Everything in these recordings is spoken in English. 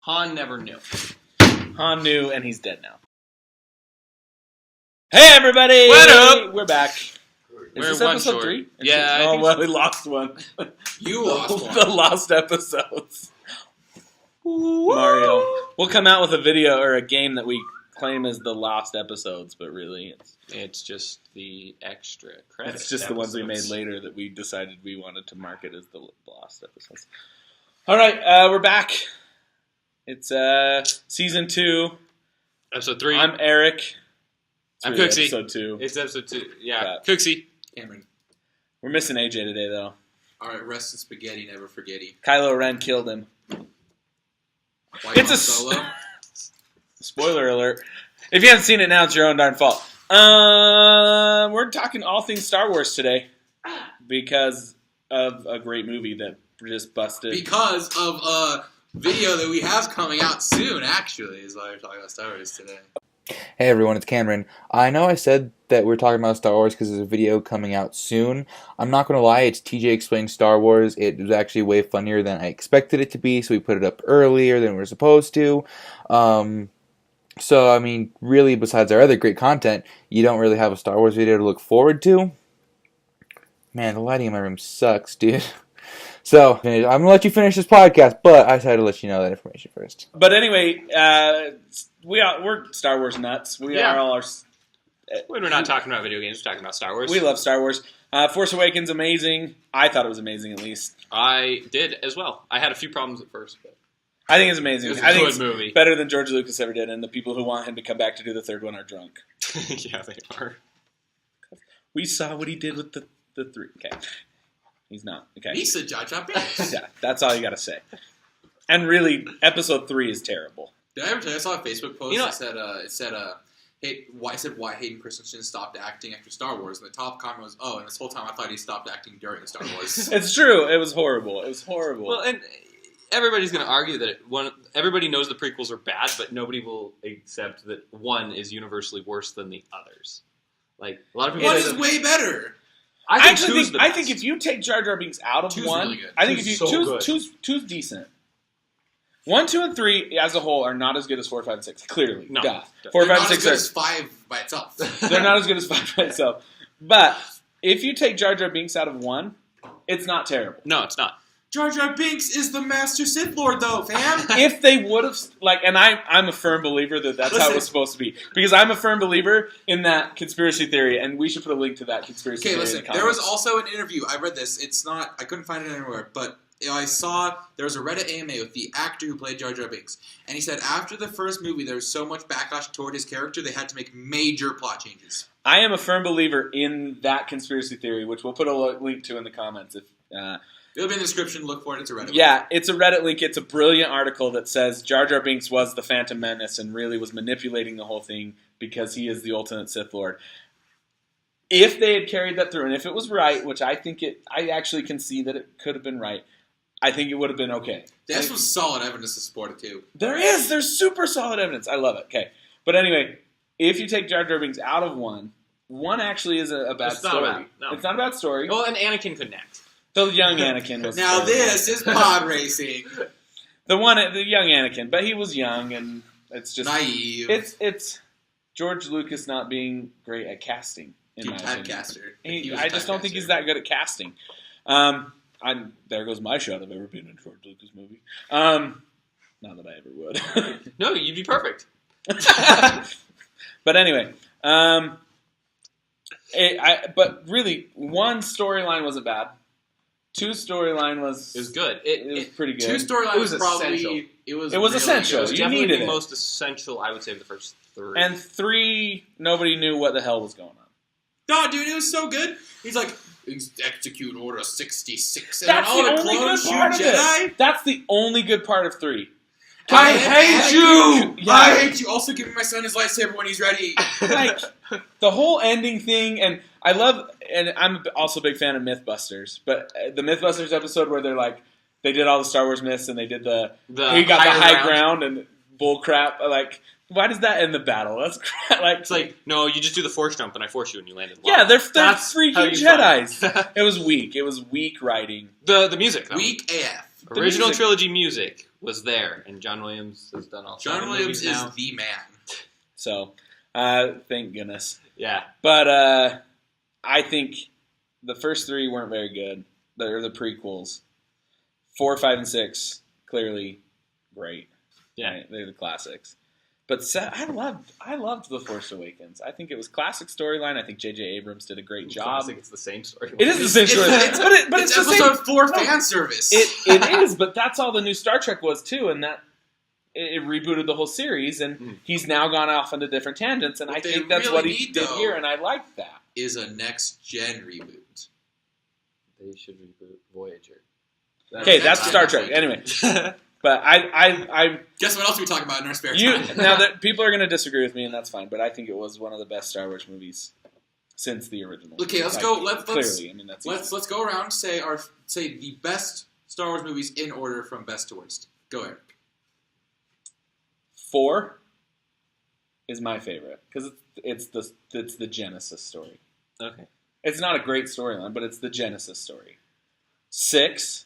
Han never knew. Han knew, and he's dead now. Hey, everybody! What up? We're back. We're Is this one episode short. 3? Yeah, I Oh, think well, we lost one. You lost one. The lost episodes. Mario. We'll come out with a video or a game that we claim as the lost episodes, but really It's just the extra credit. it's just the ones we made episodes. later that we decided we wanted to market as the lost episodes. All right, we're back. It's season 2. Episode 3. I'm Eric. It's I'm really Cooksey. Episode 2. It's episode 2. Yeah, Yeah. Cooksey. Cameron. We're missing AJ today, though. Alright, rest in spaghetti, never forgetty. Kylo Ren killed him. Why It's you a solo? Spoiler alert. If you haven't seen it now, it's your own darn fault. We're talking all things Star Wars today because of a great movie that just busted. Because of a video that we have coming out soon, actually, is why we're talking about Star Wars today. Hey everyone, it's Cameron. I know I said that we're talking about Star Wars because there's a video coming out soon. I'm not going to lie, it's TJ Explaining Star Wars. It was actually way funnier than I expected it to be, so we put it up earlier than we were supposed to. So, I mean, really, besides our other great content, you don't really have a Star Wars video to look forward to. Man, the lighting in my room sucks, dude. So, I'm going to let you finish this podcast, but I decided to let you know that information first. But anyway, we're Star Wars nuts. We Yeah. are all our. When we're not talking about video games, we're talking about Star Wars. We love Star Wars. Force Awakens, amazing. I thought it was amazing, at least. I did as well. I had a few problems at first, but I think it's amazing. it was a I think good it's movie. better than George Lucas ever did, and the people who want him to come back to do the third one are drunk. Yeah, they are. We saw what he did with the 3. Okay. He's not. Okay. He said Jar Jar Binks. Yeah, that's all you got to say. And really, episode 3 is terrible. Did I ever tell you? I saw a Facebook post You know- that said, why Hayden Christensen stopped acting after Star Wars, and the top comment was, oh, and this whole time I thought he stopped acting during Star Wars. It's true. It was horrible. It was horrible. Well, and everybody's going to argue that everybody knows the prequels are bad, but nobody will accept that one is universally worse than the others. Like, a lot of people One say is that- way better. I think I think if you take Jar Jar Binks out of Two's 1, really good. I think if you Two's so good. two's decent. 1, 2, and 3 as a whole are not as good as 4, 5, and 6. Clearly, No. duh. They're 4, 5, Not and as 6 good are as 5 by itself. they're not as good as 5 by itself. But if you take Jar Jar Binks out of 1, it's not terrible. No, it's not. Jar Jar Binks is the Master Sith Lord, though, fam. If they would have, and I'm a firm believer that that's how it Listen. was supposed to be. Because I'm a firm believer in that conspiracy theory, and we should put a link to that conspiracy Okay, theory listen. in the There was comments. also an interview. I read this. I couldn't find it anywhere, but I saw there was a Reddit AMA with the actor who played Jar Jar Binks, and he said after the first movie, there was so much backlash toward his character, they had to make major plot changes. I am a firm believer in that conspiracy theory, which we'll put a link to in the comments. It'll be in the description. Look for it. It's a Reddit. Yeah, it's a Reddit link. It's a brilliant article that says Jar Jar Binks was the Phantom Menace and really was manipulating the whole thing because he is the ultimate Sith Lord. If they had carried that through, and if it was right, which I actually can see that it could have been right, I think it would have been okay. There's some solid evidence to support it too. There's super solid evidence. I love it. Okay. But anyway, if you take Jar Jar Binks out of 1 actually is a bad It's not story. bad, no. It's not a bad story. Well, and Anakin couldn't act. The young Anakin was Now terrible. this is pod racing. The young Anakin, but he was young, and it's just Naive. It's George Lucas not being great at casting. In my opinion, Typecaster. He was I a just don't think typecaster. he's that good at casting. There goes my shot of ever being in a George Lucas movie. Not that I ever would. No, you'd be perfect. But anyway, but really, 1 storyline wasn't bad. 2 storyline was It was good. It was pretty good. 2 storyline It was was probably essential. it was It was really essential. It was good. You definitely needed the it. most essential, I would say, of the first 3. And 3, nobody knew what the hell was going on. No, dude, it was so good. He's like, execute Order 66. And That's all the the only clones good shoot part of Jedi. it. That's the only good part of 3. I hate you! Yeah. I hate you! Also give me my son his lightsaber when he's ready. Like, the whole ending thing, and I love, and I'm also a big fan of Mythbusters, but the Mythbusters episode where they did all the Star Wars myths, and they did he got the high ground and bull crap, like, why does that end the battle? That's crap. Like, It's like, no, you just do the force jump and I force you and you land in yeah, lava. they're That's how freaking you Jedis. fight. It was weak. It was weak writing. The music, though. Weak AF. Original music. trilogy music. was there, and John Williams has done all. John 7 Williams movies is now. the man. So, thank goodness. Yeah. But I think the first 3 weren't very good. They're the prequels. 4, 5, and 6, clearly great. Yeah. Right? They're the classics. But I loved The Force Awakens. I think it was classic storyline. I think J.J. Abrams did a great job. I think it's the same story. It is the same story, but it's the same. episode 4 fan service. It is, but that's all the new Star Trek was too, and that it rebooted the whole series, and he's now gone off into different tangents, and What I they think that's really what he need, did though, here, and I like that. Is a next gen reboot. They should reboot Voyager. Okay, that's Star Trek. Anyway, but I Guess what else we talk about in our spare time? now that people are going to disagree with me, and that's fine, but I think it was one of the best Star Wars movies since the original. Okay, let's go. Let's clearly. I mean, that's let's go around. Say the best Star Wars movies in order from best to worst. Go ahead. 4 is my favorite because it's the Genesis story. Okay. It's not a great storyline, but it's the Genesis story. 6.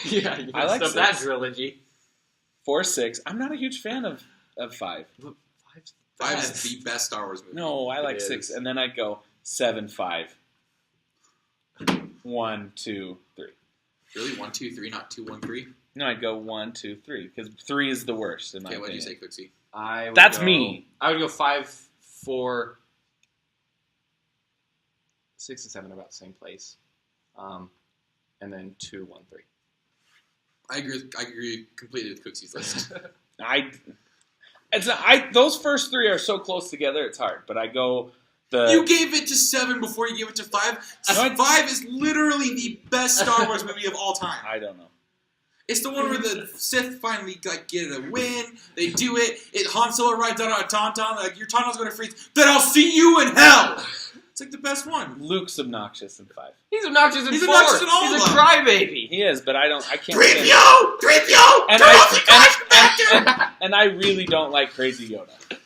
Yeah, I like that 6. trilogy. 4, 6. I'm not a huge fan of 5. 5 is the best Star Wars movie. No, I like It 6, is. and then I'd go 7, 5. 1, 2, 3. Really, 1, 2, 3, not 2, 1, 3. No, I'd go 1, 2, 3 because 3 is the worst in my Okay, what do you opinion. say, Cooksey? That's me. I would go 5, 4, 6, and 7 are about the same place, and then 2, 1, 3. I agree completely with Cooksey's list. Those first 3 are so close together, it's hard. But I go You gave it to 7 before you gave it to 5. 5 is literally the best Star Wars movie of all time. I don't know. It's the one where the Sith finally get a win. They do it. Han Solo rides out on a tauntaun. Like, your tauntaun's going to freeze. Then I'll see you in hell. It's like the best one. Luke's obnoxious in 5. He's obnoxious in 4. He's obnoxious in all He's of a them. crybaby. He is, but I can't. 3PO! 3PO! And Turn off the contractor! and I really don't like Crazy Yoda.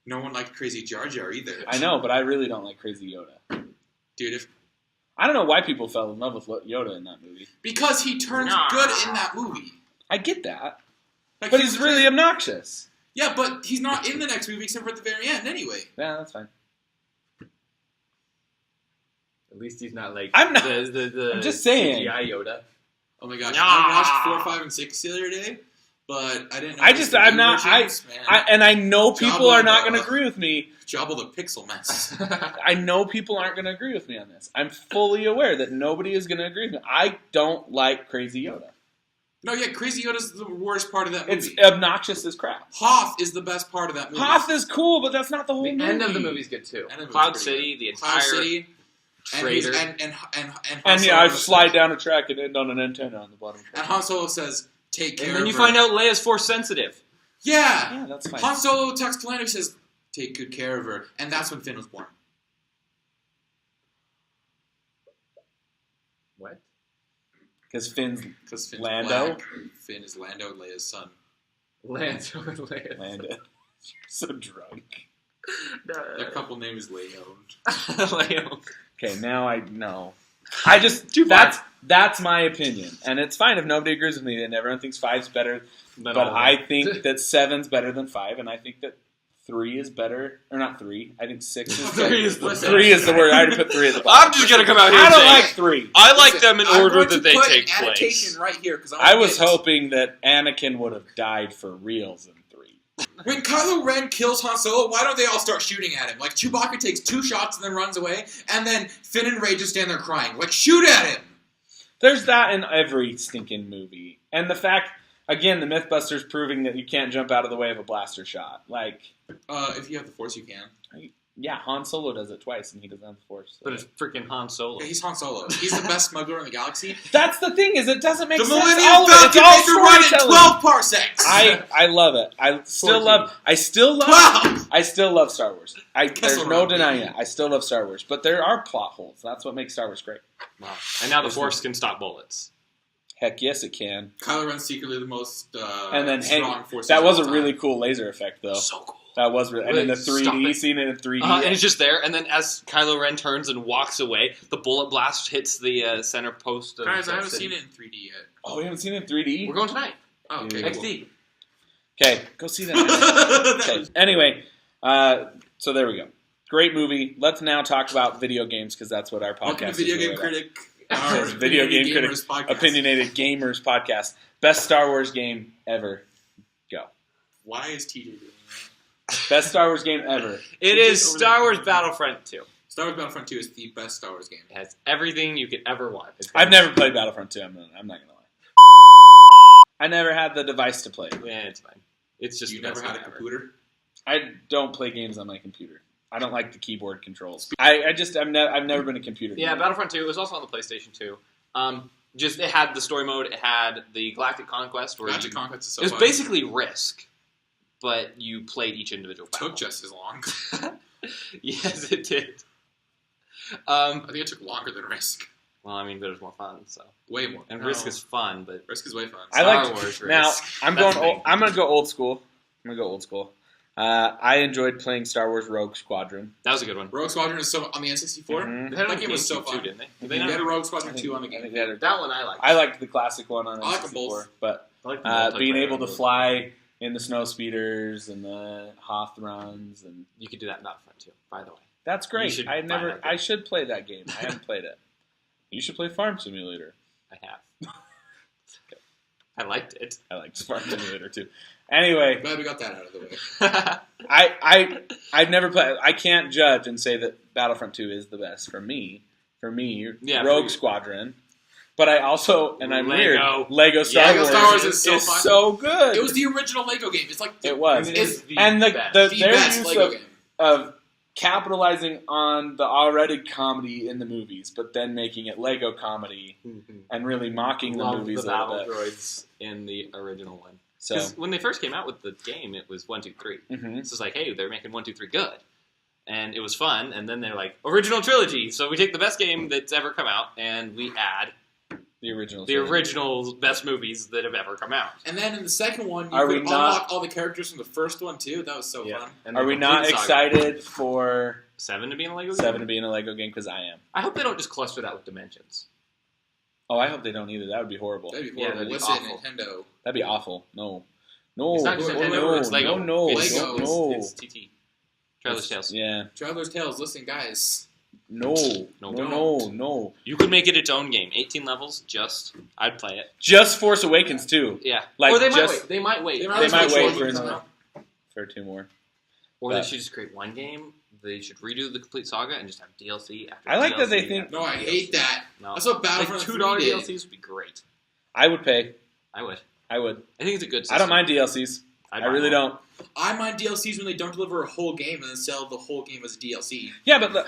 No one liked Crazy Jar Jar either. I know, but I really don't like Crazy Yoda. Dude, I don't know why people fell in love with Yoda in that movie. because he turns good in that movie. I get that, Like, but he's really obnoxious. Yeah, but he's not in the next movie except for at the very end anyway. Yeah, that's fine. At least he's not like I'm not- the I'm just saying. CGI Yoda. Oh my gosh, Nah. I watched 4, 5, and 6 the other day, but I didn't know. And I know people are not going to agree with me. Jabba the Pixel Mess. I know people aren't going to agree with me on this. I'm fully aware that nobody is going to agree with me. I don't like Crazy Yoda. No, yeah, Crazy Yoda's the worst part of that movie. It's obnoxious as crap. Hoth is the best part of that movie. Hoth is cool, but that's not the whole The movie. end of the movie's good too. End of the movie's Cloud pretty City, good. the Cloud entire City, traitor. and And yeah, I slide down a track and end on an antenna on the bottom. And Han Solo says, "Take care." And then of you her. find out Leia's Force sensitive. Yeah, Yeah, that's fine. Han Solo texts Lando, he says, "Take good care of her," and that's when Finn was born. What? Because Finn's Because Finn's Lando? black. Finn is Lando, Leia's son. Lando and Leia. Lando. You're so drunk. Their couple name is Leo. Leo. Okay, now I know. I just that's my opinion, and it's fine if nobody agrees with me. And everyone thinks 5's better, Then but all I that. think that 7's better than 5, and I think that 3 is better, or not 3. I think 6 is better. 3 is the best. 3 is the word. I already put 3 at the bottom. I'm just gonna come out here I and don't say like 3. I like Listen, them in I'm order going that to they put take an place. annotation right here because I was hoping that Anakin would have died for reals in 3. When Kylo Ren kills Han Solo, why don't they all start shooting at him? Like Chewbacca takes 2 shots and then runs away, and then Finn and Rey just stand there crying. Like, shoot at him! There's that in every stinking movie, and the fact, again, the MythBusters proving that you can't jump out of the way of a blaster shot. Like, If you have the Force, you can. yeah, Han Solo does it twice, and he doesn't have the Force. So. But it's freaking Han Solo. Yeah, he's Han Solo. He's the best smuggler in the galaxy. That's the thing, is it doesn't make The sense. Millennium All of it, Falcon it's all made the run in storytelling. 12 parsecs! I love it. I still 14. love 12! I still love Star Wars. There's Kessel no Run, denying baby. it. I still love Star Wars, but there are plot holes. That's what makes Star Wars great. Wow. And now the Force can stop bullets. Heck yes, it can. Kylo Ren's secretly the most And then strong Hank, Force that user was of a all really time. cool laser effect, though. So cool. That was really, and then the Stop 3D, it. seeing it in 3D. And it's just there, and then as Kylo Ren turns and walks away, the bullet blast hits the center post of Guys, I haven't city. seen it in 3D yet. Oh, we haven't seen it in 3D? We're going tonight. Oh, okay. Dude. Cool. XD. Okay, go see that. That Okay. Anyway, so there we go. Great movie. Let's now talk about video games because that's what our podcast Welcome to is. Video really Game about. Critic. Our Our Video Game Critic Gamers podcast. Opinionated Gamers podcast. Best Star Wars game ever. Go. Why is TJ doing that? Best Star Wars game ever. It is Star Wars Battlefront 2. Star Wars Battlefront 2 is the best Star Wars game. It has everything you could ever want. I've never played Battlefront 2. I'm not going to lie. I never had the device to play. Yeah, it's fine. It's just You the best never had a game ever. computer? I don't play games on my computer. I don't like the keyboard controls. I've never been a computer Yeah, gamer. Battlefront 2 was also on the PlayStation 2. Just it had the story mode. It had the Galactic Conquest, where Galactic Conquest is so it was fun. basically Risk, but you played each individual battle. Took just as long. Yes, it did. I think it took longer than Risk. Well, I mean, but it was more fun. So, Way more. and No. Risk is fun, but Risk is way fun. I Star like Wars Risk. now. I'm That's going. big. I'm going to go old school. I enjoyed playing Star Wars Rogue Squadron. That was a good one. Rogue Squadron is so on the N64. Mhm. They had it That on game was so GameCube fun. too, didn't they? Did They they had a not? Rogue Squadron 2 on the I game. think they had it. That one I liked. I liked the classic one on I like them N64, both. but I liked the being multiplayer able to one. fly in the snow speeders and the Hoth runs and You could do that in Battlefront 2, by the way. that's great. should I buy never. that game. I should play that game. I haven't played it. You should play Farm Simulator. I have. I liked it. I like Farm Simulator too. Anyway, Glad we got that out of the way. I've never played. I can't judge and say that Battlefront 2 is the best for me. Yeah, Rogue for you. Squadron. But I also, and I'm Lego. weird, Lego Star Yeah, Lego Wars, Star Wars is so fun. so good. It was the original Lego game. It's like It was. It is the and best. the the their best use Lego game. of capitalizing on the already comedy in the movies, but then making it Lego comedy and really mocking the Love movies the a little battle bit. droids in the original one. So, Because when they first came out with the game, it was 1, 2, 3. mhm. It's just like, hey, they're making 1, 2, 3 good. And it was fun, and then they're like, original trilogy. So we take the best game that's ever come out, and we add the original. the trilogy. original best movies that have ever come out. And then in the second one, you Are we could not- unlock all the characters from the first one too. That was so Yeah. fun. And Are the we not complete saga. excited for 7 to be in a Lego game? 7 to be in a Lego game? Because I am. I hope they don't just cluster that with Dimensions. Oh, I hope they don't either. That would be horrible. That'd be Yeah, horrible. that'd be Listen, awful. Nintendo. That'd be awful. No. No. It's not just no, Nintendo, no, it's Lego. No, It's, Lego. no. It's TT. Traveler's Tales. Yeah. Traveler's Tales. Listen, guys. No. No, No. You could make it its own game. 18 levels, I'd play it. Just Force Awakens too. Yeah. Like, or they might just- wait. They might wait. might wait for it. another- For 2 more. Or they but- should just create one game. They should redo the complete saga and just have DLC after I like that DLC they think- No, I hate that. No. That's what Like Battlefront $2 3 did. DLCs would be great. I would pay. I would. I would. I think it's a good system. I don't mind DLCs. I'd I buy really one. don't. I mind DLCs when they don't deliver a whole game and then sell the whole game as a DLC. Yeah, but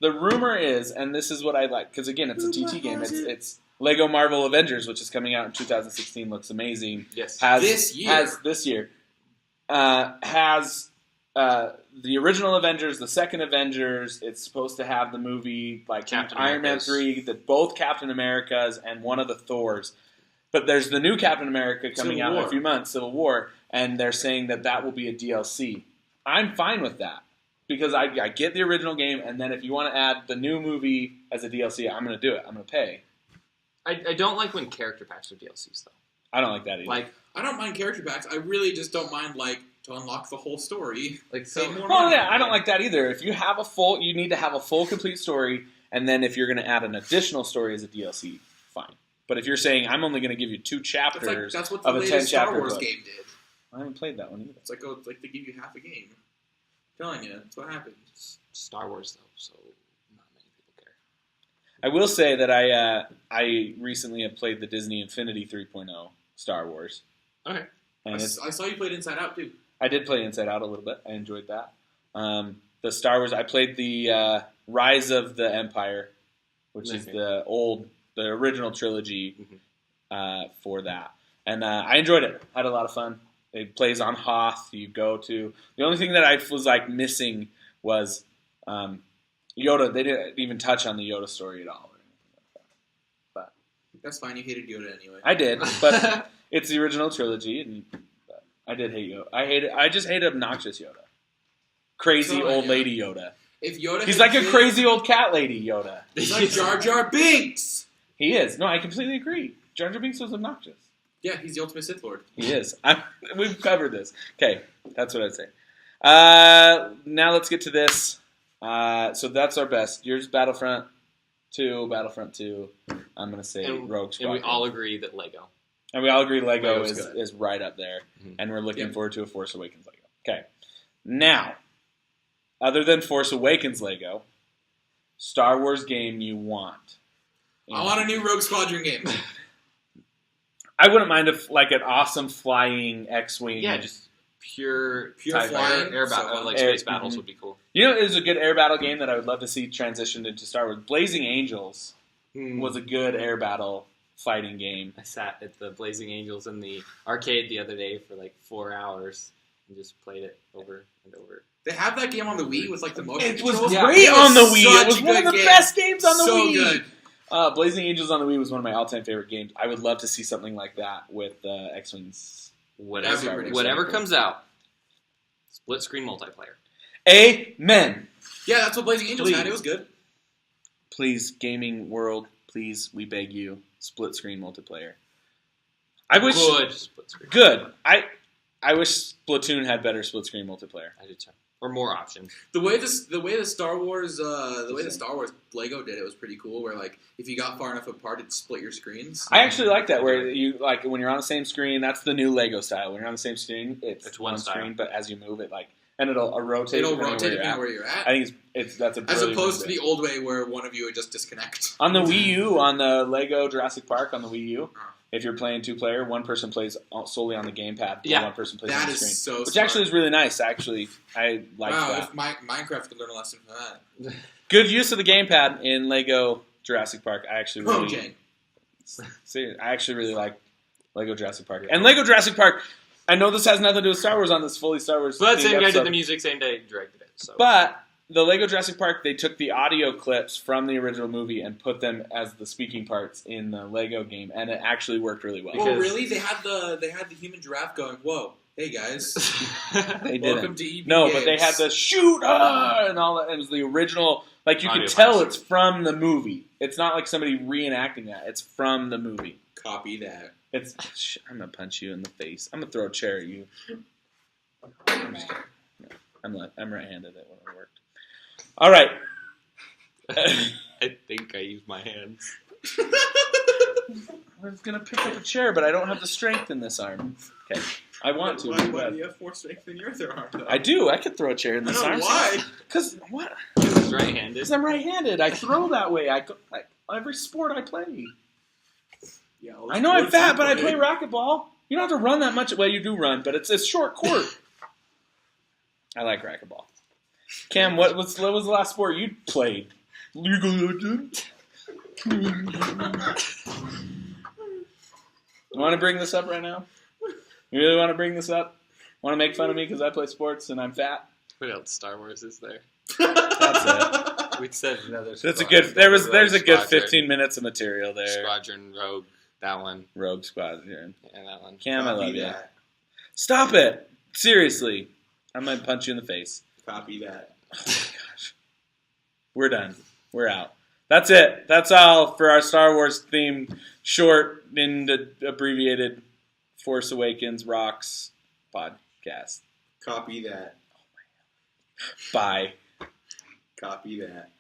the rumor is, and this is what I like, because again, it's a TT game. It's Lego Marvel Avengers, which is coming out in 2016. Looks amazing. Yes. This year. Has this year has the original Avengers, the second Avengers. It's supposed to have the movie like Captain Iron Man America's. 3, both Captain Americas, and one of the Thors. But there's the new Captain America coming Civil out in War. a few months, Civil War, and they're saying that will be a DLC. I'm fine with that because I get the original game, and then if you want to add the new movie as a DLC, I'm going to do it. I'm going to pay. I don't like when character packs are DLCs, though. I don't like that either. Like, I don't mind character packs. I really just don't mind, like, to unlock the whole story. Like Pay so, more well, money. yeah, I don't like that either. If you have you need to have a full, complete story, and then if you're going to add an additional story as a DLC, fine. But if you're saying I'm only going to give you 2 chapters That's what the of a latest Star 10-chapter Wars book, game did. I haven't played that one either. It's like they give you half a game. I'm telling you, that's what happens. Star Wars, though, so not many people care. I will say that I recently have played the Disney Infinity 3.0 Star Wars. Okay. I And saw you played Inside Out, too. I did play Inside Out a little bit. I enjoyed that. The Star Wars, I played the Rise of the Empire, which is Okay. the original trilogy for that. And I enjoyed it. Had a lot of fun. It plays on Hoth. You go to... The only thing that I was missing was Yoda. They didn't even touch on the Yoda story at all. That's fine. You hated Yoda anyway. I did, but it's the original trilogy, and I did hate Yoda. I just hate obnoxious Yoda. Crazy So, old yeah. lady Yoda. If Yoda He's had like a been- crazy old cat lady Yoda. He's like Jar Jar Binks. He is. No, I completely agree. Jar Jar Binks was obnoxious. Yeah, he's the ultimate Sith Lord. He is. We've covered this. Okay, that's what I'd say. Now let's get to this. So that's our best. Yours Battlefront 2, Battlefront 2. I'm going to say Rogue And Squadron. we all agree that Lego. And we all agree Lego Lego's good. is right up there. Mhm. And we're looking Yep. forward to a Force Awakens Lego. Okay. Now, other than Force Awakens Lego, Star Wars game you want. I want a new Rogue Squadron game. I wouldn't mind if like an awesome flying X-wing. Yeah, just pure Pure flying, air battle, so- like Air- space battles mhm. would be cool. You know, it is a good air battle game that I would love to see transitioned into Star Wars. Blazing Angels was a good air battle fighting game. I sat at the Blazing Angels in the arcade the other day for like 4 hours and just played it over and over. They have that game on the Wii with like the motion It was controls. Yeah. great It on the was Wii. It such was a one of good the game. best games on the So Wii. good. Blazing Angels on the Wii was one of my all-time favorite games. I would love to see something like that with X-Wings. That'd be pretty Whatever cool. comes out, split screen multiplayer. Amen. Yeah, that's what Blazing Angels had. Please. It was good. Please, gaming world, please, we beg you, split screen multiplayer. I wish Good split screen. good. I wish Splatoon had better split screen multiplayer. I did too. Or more options. The way the Star Wars Lego did it was pretty cool. Where like if you got far enough apart, it'd split your screens. I actually like that where you like when you're on the same screen. That's the new Lego style. When you're on the same screen, it's one one style. screen, but as you move it, like and it'll rotate. It'll depending rotate where depending you're where you're at. I think it's that's a As brilliant opposed to move. the old way where one of you would just disconnect. On the Wii U, on the Lego Jurassic Park on the Wii U, Oh. if you're playing two-player, one person plays solely on the gamepad, Yeah. one person plays That on the is screen. so Which smart. actually is really nice, actually. I like Wow, that. if Minecraft could learn a lesson from that. Good use of the gamepad in Lego Jurassic Park. I actually Oh, really, Jane. I actually really like Lego Jurassic Park. And Lego Jurassic Park, I know this has nothing to do with Star Wars on this fully Star Wars But themed same guy episode, did the music, same day directed it. So But the Lego Jurassic Park, they took the audio clips from the original movie and put them as the speaking parts in the Lego game, and it actually worked really well. Oh, Because- really? They had the human giraffe going. Whoa, hey guys, They welcome didn't. to EB No, Games. but they had the shoot and all that. It was the original. Like you Audio could tell files. it's from the movie. It's not like somebody reenacting that. It's from the movie. Copy that. I'm gonna punch you in the face. I'm gonna throw a chair at you. I'm just kidding. No, I'm right-handed. It wouldn't have worked. All right. I think I used my hands. I was gonna pick up a chair, but I don't have the strength in this arm. Okay, I want to. Why do you have more strength than your other arm? Though? I do. I could throw a chair in I this know arm. why. Because what? He's right-handed. Because I'm right-handed. I throw that way. Every sport I play. Yeah, I know I'm fat, but I play racquetball. You don't have to run that much. Well, you do run, but it's a short court. I like racquetball. Cam, what was the last sport you played? League of Legends? You want to bring this up right now? You really want to bring this up? Want to make fun of me because I play sports and I'm fat? What else Star Wars is there? That's it. We said another. That's a good. There's a good Squadron. 15 minutes of material there. Squadron, Rogue, that one, Rogue Squadron. and that one. Cam, I love you. that. Stop it! Seriously, I might punch you in the face. Copy that. Oh my gosh. We're done. We're out. That's it. That's all for our Star Wars themed short and abbreviated Force Awakens Rocks podcast. Copy that. Bye. Copy that.